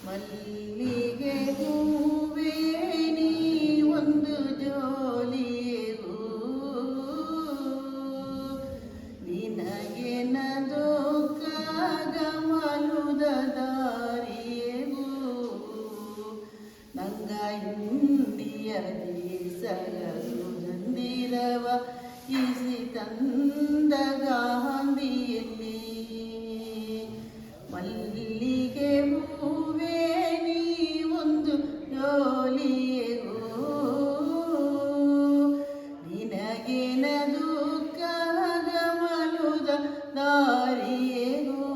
ಮಲ್ಲಿಗೆ ಹೂವೇ ನೀ ಒಂದು ಜೋಲಿಗೆ ಹೂ ನಿನಗೆ ನದೋಕಾಗಮಲುದ ದಾರಿಯೆಗೂ ನಂಗ ಇಂದಿಯ ದೇಸಗ ಸುಗಂಧಿರವ ಇಸಿ ತಂದ ಗಾಂಧಿಯಲ್ಲಿ ಮಲ್ಲಿಗೆ ಹೂವೇ ನೀ ಒಂದು ಜೋಲಿಯೆಗೂ ನಿನಗೆ ನದುಕಾಗಮಲುದ ದಾರಿಯೆಗೂ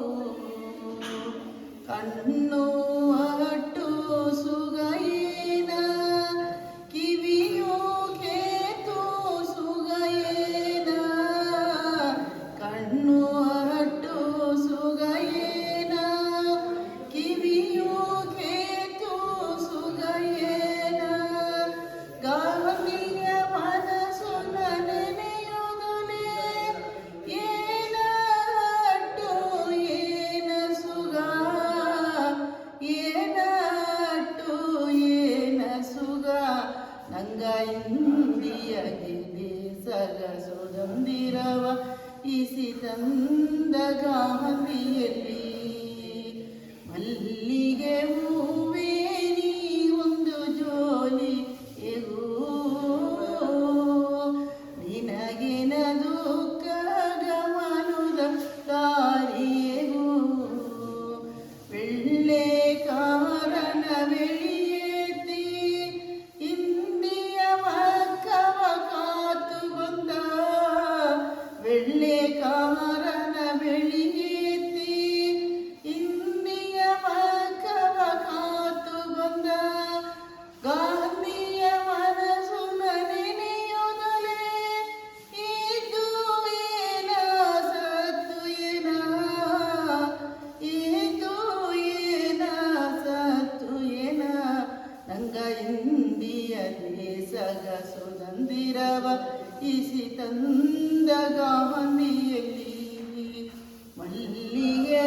ಕಣ್ಣು ಅಟ್ಟು ಸುಗಯೇನ ಕಿವಿಯು ಕೇತು ಸುಗಯೇನ ಕಣ್ಣು ಅಟ್ಟು ಸುಗಯೇನ ಕಿವಿಯು ಕೇತು ಸುಗಯೇನ ಗಾಂಧಿಯ ಮನಸ್ಸು ನೆನೆಯುವುದೇ ಏನ ಅಟ್ಟು ಏನ ಸುಗ ಏನ ಅಟ್ಟು ಏನ ಸುಗ ನಂಗ ಇಂದಿಯ ದೇಸಗ ಸುಗಂಧಿರವ ಇಸಿ ತಂದ ಗಾಂಧಿಯಲ್ಲಿ ಮಲ್ಲಿಗೆ ಹೂವೇ ನೀ ಒಂದು ಜೋಲಿಗೆಗೂ ನಿನಗೆ ನದುಕಾಗಮಲುದ ದಾರಿಯೆಗೂ ವೆಳ್ಳೆ ಕಾರಣ ಬೆಳೆಯೇತಿ ಇಂದಿಯ ಮಕ್ಕವ ಕಾತು ಬಂದ ವೆಳ್ಳೆ ಕಾರಣ ಬೆಳೆಯೇತಿ ಇಂದಿಯ ಮಕ್ಕವ ಕಾತು ಬಂದ ಗಾಂಧಿಯ ಮನಸ್ಸು ನೆನೆಯುವುದಲೇ ಇದು ಏನ ಸತ್ತು ಏನ ಇದು ಏನ ಸತ್ತು ಏನ ನಂಗ ಇಂದಿಯ ದೇಸಗ ಸುಗಂಧಿರವ ಇಸಿ ತಂದ ಗಾಂಧಿಯಲ್ಲಿ ಮಲ್ಲಿಗೆ